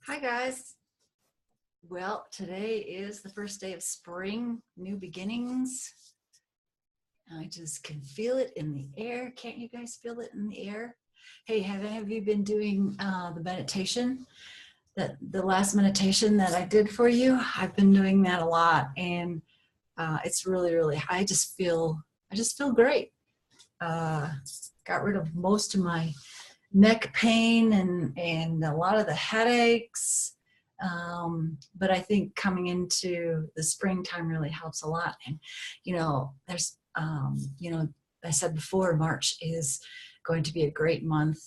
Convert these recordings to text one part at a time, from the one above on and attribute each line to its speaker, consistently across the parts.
Speaker 1: Hi guys. Well, today is the first day of spring, new beginnings. I just can feel it in the air. Can't you guys feel it in the air? Hey, have any of you been doing the meditation? The last meditation that I did for you? I've been doing that a lot, and it's really. I just feel great. Got rid of most of my neck pain and a lot of the headaches. But I think coming into the springtime really helps a lot. And, there's, I said before, March is going to be a great month.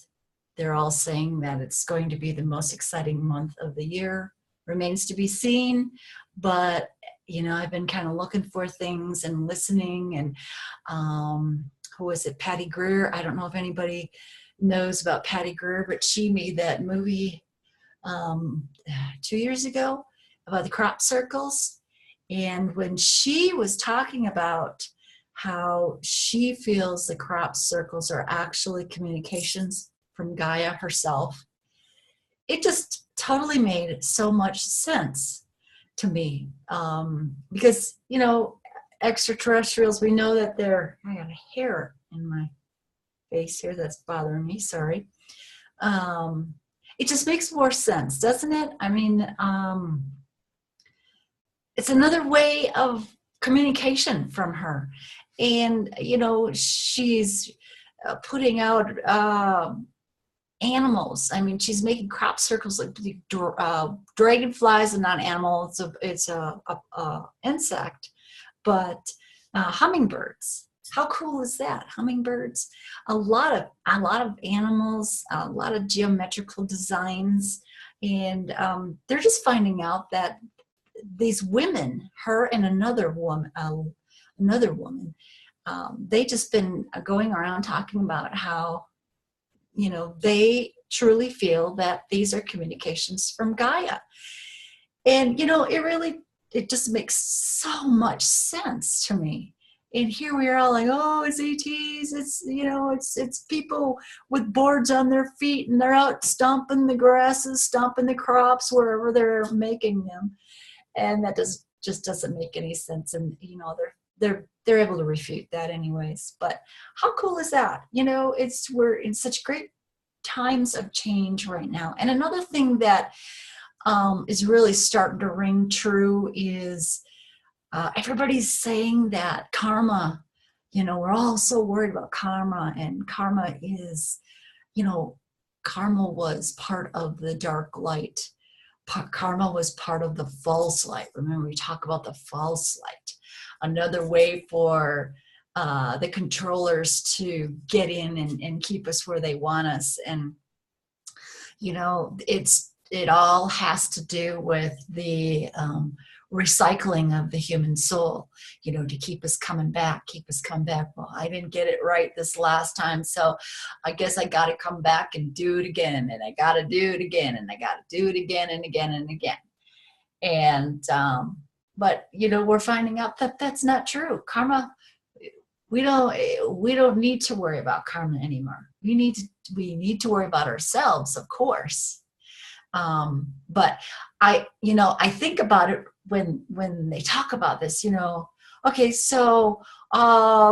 Speaker 1: They're all saying that it's going to be the most exciting month of the year. Remains to be seen, but, I've been kind of looking for things and listening. And who was it? Patty Greer. I don't know if anybody knows about Patty Greer, but she made that movie 2 years ago about the crop circles. And when she was talking about how she feels the crop circles are actually communications from Gaia herself, it just totally made so much sense to me. Because, extraterrestrials, we know that they're, I got a hair in my face here that's bothering me, sorry. It just makes more sense, doesn't it? I mean, it's another way of communication from her. And, she's putting out animals. I mean, she's making crop circles like dragonflies are not animal, it's a insect, but hummingbirds. How cool is that? Hummingbirds, a lot of animals, a lot of geometrical designs, and they're just finding out that these women, her and another woman, they just been going around talking about how, they truly feel that these are communications from Gaia, and it just makes so much sense to me. And here we are all like, oh, it's ETs, it's people with boards on their feet and they're out stomping the grasses, stomping the crops wherever they're making them. And that just doesn't make any sense. And, they're able to refute that anyways. But how cool is that? We're in such great times of change right now. And another thing that is really starting to ring true is everybody's saying that karma, we're all so worried about karma, and karma is, karma was part of the dark light. Karma was part of the false light. Remember, we talk about the false light. Another way for the controllers to get in and keep us where they want us. And, it all has to do with the recycling of the human soul, to keep us coming back. Well, I didn't get it right this last time, so I guess I got to come back and do it again, and I got to do it again, and I got to do it again and again and again. And but we're finding out that that's not true. Karma, we don't need to worry about karma anymore. We need to worry about ourselves, of course. But I think about it when they talk about this, okay, so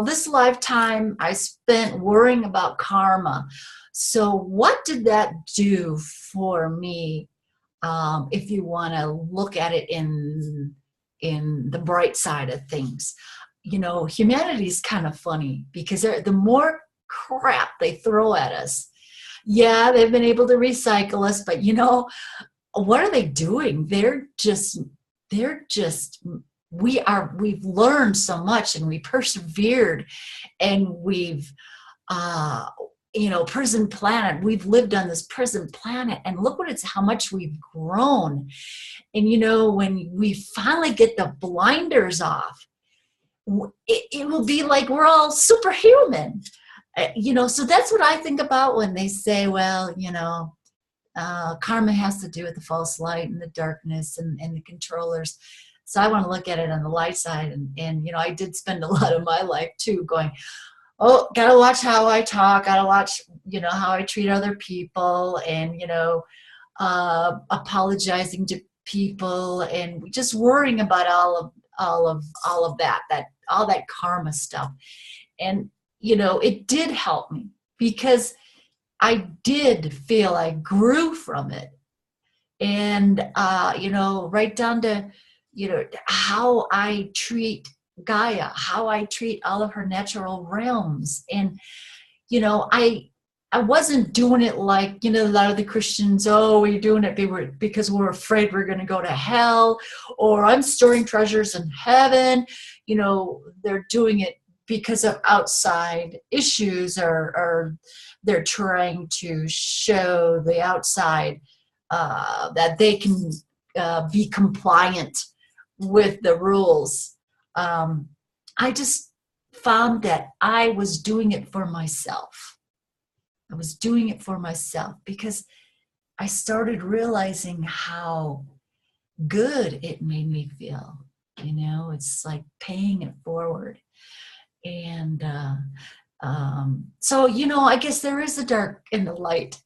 Speaker 1: this lifetime I spent worrying about karma. So what did that do for me? If you want to look at it in the bright side of things, humanity is kind of funny, because the more crap they throw at us, yeah, they've been able to recycle us, but what are they doing? We've learned so much, and we persevered, and we've, prison planet, we've lived on this prison planet, and look how much we've grown. And, when we finally get the blinders off, it will be like we're all superhuman. So that's what I think about when they say, well, karma has to do with the false light and the darkness and the controllers. So I want to look at it on the light side. And I did spend a lot of my life too going, oh, gotta watch how I talk, gotta watch, how I treat other people. And, apologizing to people and just worrying about all of that all that karma stuff. And you know, it did help me because I did feel I grew from it. And you know, right down to, you know, how I treat Gaia, how I treat all of her natural realms. And you know, I wasn't doing it like, you know, a lot of the Christians, oh, we're doing it because we're afraid we're going to go to hell, or I'm storing treasures in heaven. You know, they're doing it because of outside issues, or they're trying to show the outside that they can be compliant with the rules. I just found that I was doing it for myself. I was doing it for myself because I started realizing how good it made me feel. You know, it's like paying it forward. And so, you know, I guess there is a dark and the light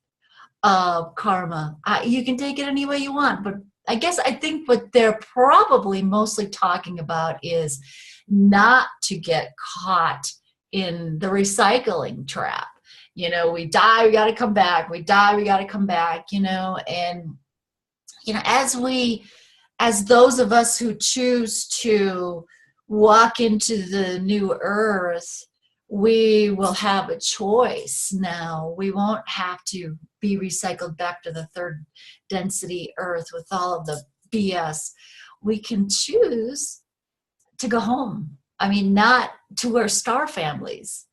Speaker 1: of karma. You can take it any way you want, but I guess I think what they're probably mostly talking about is not to get caught in the recycling trap. You know, we die, we got to come back. We die, we got to come back, you know. And, you know, as those of us who choose to walk into the new earth, we will have a choice now. We won't have to be recycled back to the third density earth with all of the BS. We can choose to go home. I mean, not to our star families.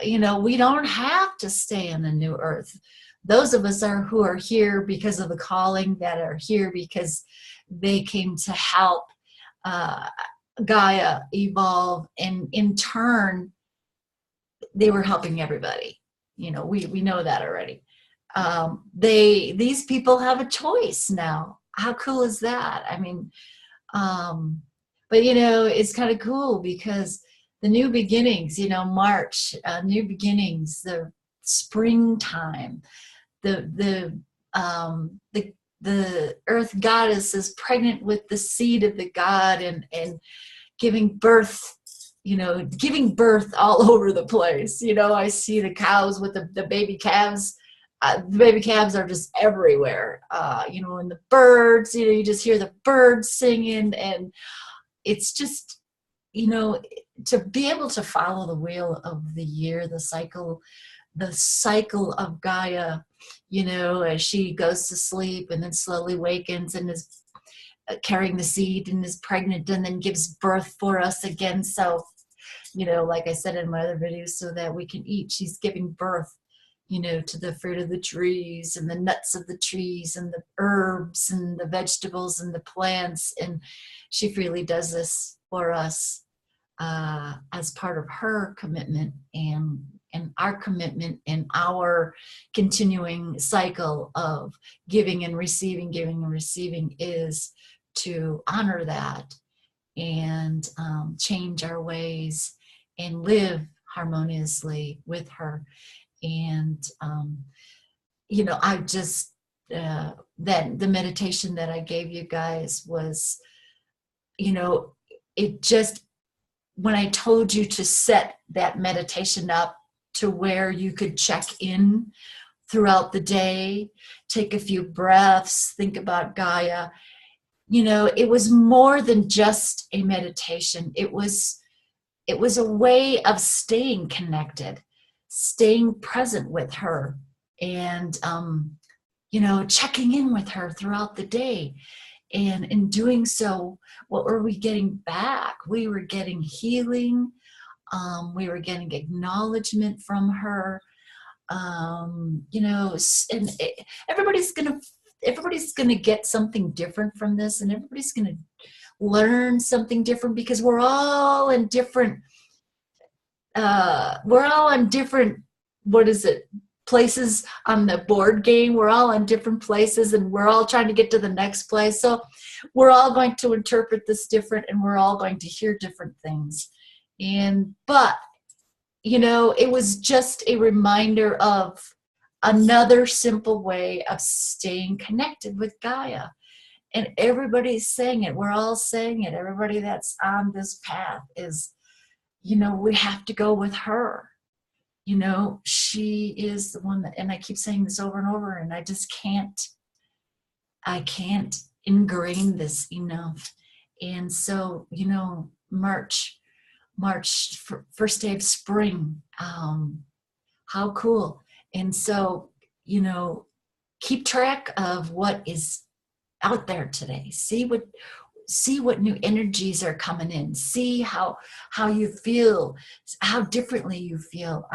Speaker 1: You know, we don't have to stay in the new earth. Those of us who are here because of the calling, that are here because they came to help Gaia evolve, and in turn, they were helping everybody. You know, we know that already. These people have a choice now. How cool is that? I mean, but you know, it's kind of cool because the new beginnings, you know, March, new beginnings, the springtime, the earth goddess is pregnant with the seed of the god, and giving birth, you know, giving birth all over the place. You know, I see the cows with the baby calves. The baby calves are just everywhere. You know, and the birds, you know, you just hear the birds singing, and it's just, you know, to be able to follow the wheel of the year, the cycle of Gaia, you know, as she goes to sleep and then slowly wakens and is carrying the seed and is pregnant and then gives birth for us again. So, you know, like I said in my other videos, so that we can eat, she's giving birth, you know, to the fruit of the trees and the nuts of the trees and the herbs and the vegetables and the plants. And she freely does this for us as part of her commitment and our commitment and our continuing cycle of giving and receiving is to honor that and change our ways and live harmoniously with her. And you know, I just that the meditation that I gave you guys was, you know, it just, when I told you to set that meditation up to where you could check in throughout the day, take a few breaths, think about Gaia, you know, it was more than just a meditation. It was a way of staying connected, staying present with her, and you know, checking in with her throughout the day. And in doing so, what were we getting back? We were getting healing. We were getting acknowledgement from her. You know, and everybody's gonna get something different from this, and everybody's gonna learn something different, because we're all in different. We're all on different. What is it? Places on the board game. We're all on different places, and we're all trying to get to the next place. So we're all going to interpret this different, and we're all going to hear different things. But you know, it was just a reminder of another simple way of staying connected with Gaia. And everybody's saying it. We're all saying it. Everybody that's on this path is, you know, we have to go with her. You know, she is the one that, and I keep saying this over and over, and I just I can't ingrain this enough. And so, you know, March, first day of spring, how cool. And so, you know, keep track of what is out there today. See what new energies are coming in. See how you feel, how differently you feel.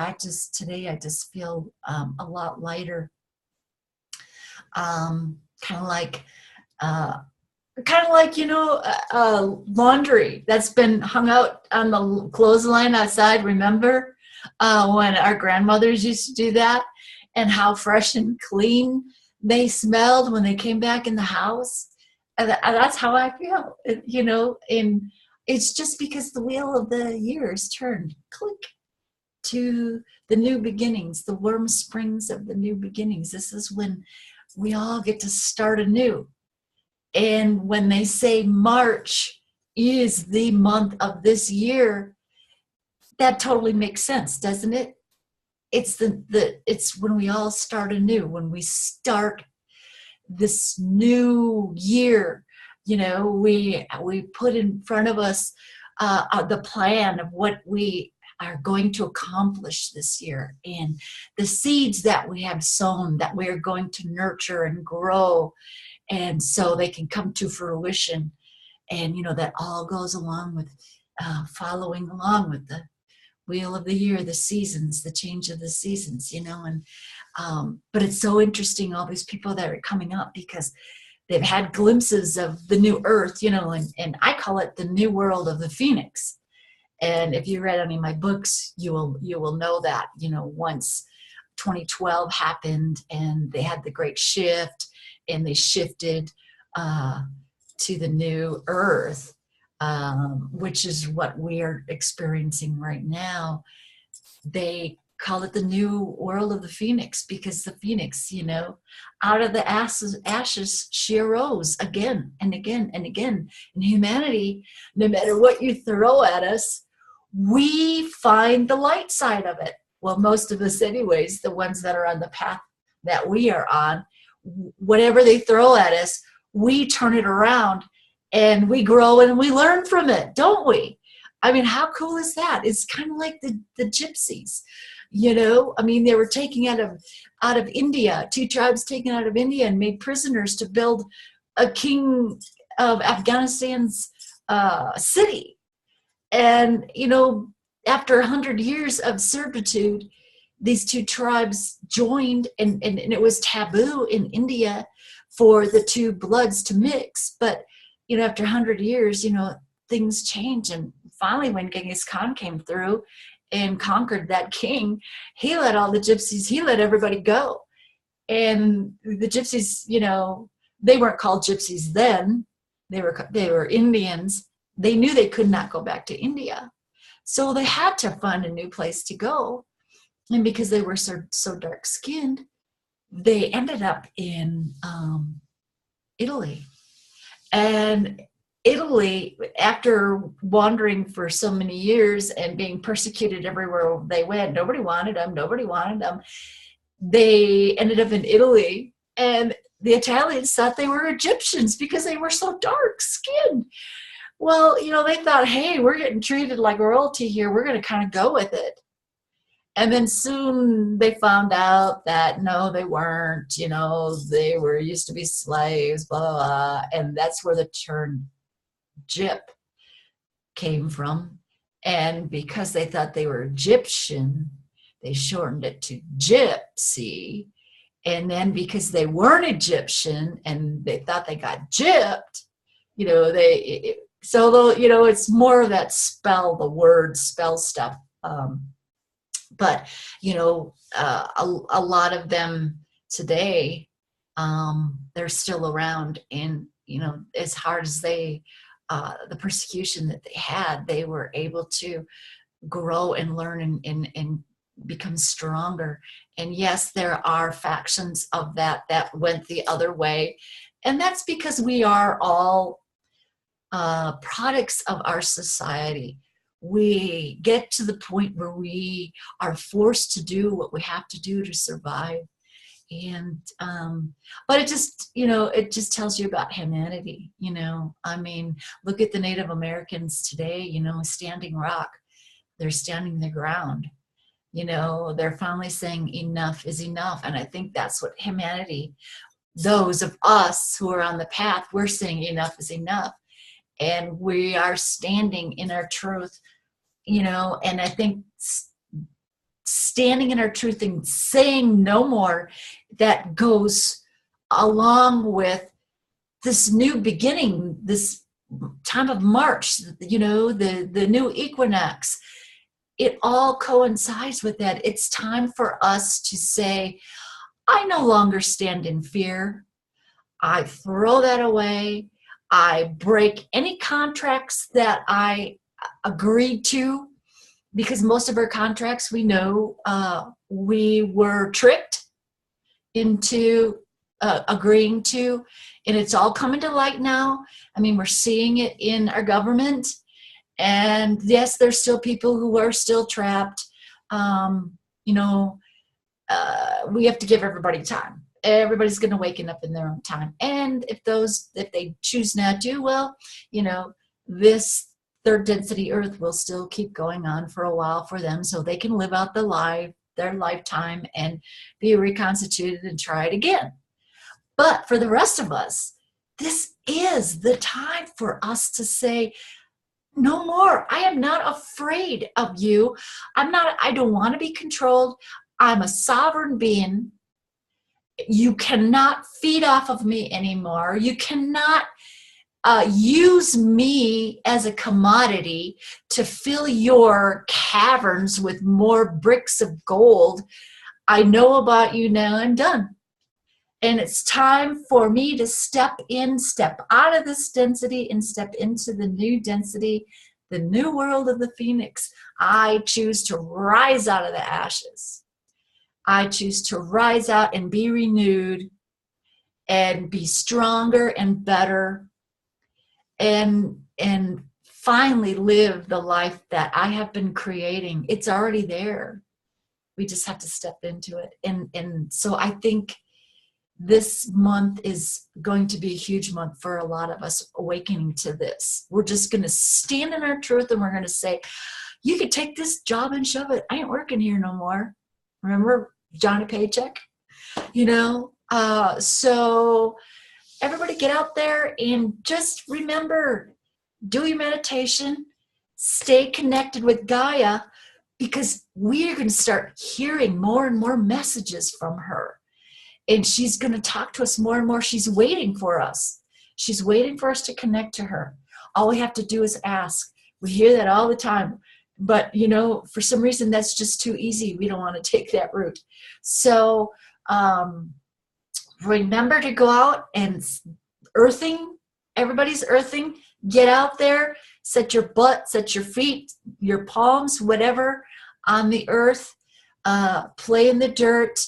Speaker 1: Today I just feel a lot lighter, kind of like you know, laundry that's been hung out on the clothesline outside. Remember when our grandmothers used to do that, and how fresh and clean they smelled when they came back in the house? And that's how I feel, you know. And it's just because the wheel of the years turned, click, to the new beginnings, the warm springs of the new beginnings. This is when we all get to start anew. And when they say March is the month of this year, that totally makes sense, doesn't it? It's it's when we all start anew, when we start this new year. You know, we put in front of us the plan of what we are going to accomplish this year, and the seeds that we have sown that we are going to nurture and grow, and so they can come to fruition. And you know, that all goes along with following along with the wheel of the year, the seasons, the change of the seasons, you know. And but it's so interesting, all these people that are coming up, because they've had glimpses of the new earth, you know, and I call it the new world of the Phoenix. And if you read any of my books, you will know that, you know, once 2012 happened and they had the great shift, and they shifted to the new earth, which is what we are experiencing right now. They call it the new world of the Phoenix, because the Phoenix, you know, out of the ashes she arose again and again and again. And humanity, no matter what you throw at us, we find the light side of it. Well, most of us anyways, the ones that are on the path that we are on, whatever they throw at us, we turn it around and we grow and we learn from it, don't we? I mean, how cool is that? It's kind of like the gypsies, you know. I mean, they were taken out of India, two tribes taken out of India and made prisoners to build a king of Afghanistan's city. And, you know, after 100 years of servitude, these two tribes joined, and it was taboo in India for the two bloods to mix. But, you know, after 100 years, you know, things change. And finally, when Genghis Khan came through and conquered that king, he let all the gypsies, he let everybody go. And the gypsies, you know, they weren't called gypsies then. They were Indians. They knew they could not go back to India. So they had to find a new place to go. And because they were so dark-skinned, they ended up in Italy. And Italy, after wandering for so many years and being persecuted everywhere they went, nobody wanted them. They ended up in Italy, and the Italians thought they were Egyptians because they were so dark-skinned. Well, you know, they thought, hey, we're getting treated like royalty here. We're going to kind of go with it. And then soon they found out that no, they weren't. You know, they were used to be slaves, blah, blah, blah. And that's where the term gyp came from. And because they thought they were Egyptian, they shortened it to gypsy. And then because they weren't Egyptian and they thought they got gypped, you know, you know, it's more of that spell stuff. But, you know, a lot of them today, they're still around. And, you know, as hard as the persecution that they had, they were able to grow and learn and become stronger. And yes, there are factions of that that went the other way. And that's because we are all products of our society. We get to the point where we are forced to do what we have to do to survive. And but it just, you know, it just tells you about humanity. You know, I mean, look at the Native Americans today, you know, standing rock. They're standing their ground. You know, they're finally saying enough is enough. And I think that's what humanity, those of us who are on the path, we're saying enough is enough. And we are standing in our truth, you know, and I think standing in our truth and saying no more, that goes along with this new beginning, this time of March, you know, the new equinox. It all coincides with that. It's time for us to say, I no longer stand in fear. I throw that away. I break any contracts that I agreed to, because most of our contracts, we know we were tricked into agreeing to, and it's all coming to light now. I mean, we're seeing it in our government. And yes, there's still people who are still trapped. You know, we have to give everybody time. Everybody's going to waken up in their own time. And if they choose not to, well, you know, this third density Earth will still keep going on for a while for them, so they can live out their lifetime and be reconstituted and try it again. But for the rest of us, this is the time for us to say, no more. I am not afraid of you. I don't want to be controlled. I'm a sovereign being. You cannot feed off of me anymore. You cannot use me as a commodity to fill your caverns with more bricks of gold. I know about you now. I'm done. And it's time for me to step out of this density and step into the new density, the new world of the Phoenix. I choose to rise out of the ashes. I choose to rise out and be renewed and be stronger and better and finally live the life that I have been creating. It's already there. We just have to step into it. And so I think this month is going to be a huge month for a lot of us awakening to this. We're just going to stand in our truth, and we're going to say, you could take this job and shove it. I ain't working here no more. Remember Johnny Paycheck? You know, so everybody get out there and just remember, do your meditation, stay connected with Gaia, because we're going to start hearing more and more messages from her. And she's going to talk to us more and more. She's waiting for us. She's waiting for us to connect to her. All we have to do is ask. We hear that all the time. But, you know, for some reason, that's just too easy. We don't want to take that route. So remember to go out and earthing. Everybody's earthing. Get out there. Set your butt, set your feet, your palms, whatever, on the earth. Play in the dirt.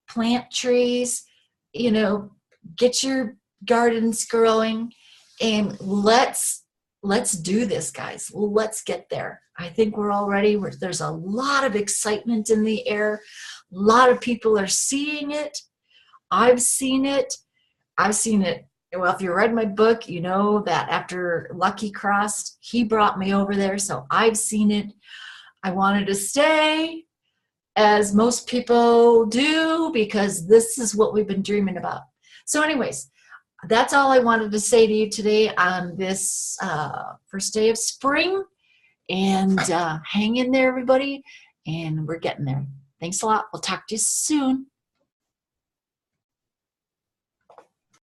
Speaker 1: Plant trees, you know, get your gardens growing, and let's do this, guys. Let's get there. I think we're all ready. There's a lot of excitement in the air. A lot of people are seeing it. I've seen it. Well, if you read my book, you know that after Lucky crossed, he brought me over there. So I've seen it. I wanted to stay, as most people do, because this is what we've been dreaming about. So anyways, that's all I wanted to say to you today on this first day of spring. And hang in there, everybody. And we're getting there. Thanks a lot. We'll talk to you soon.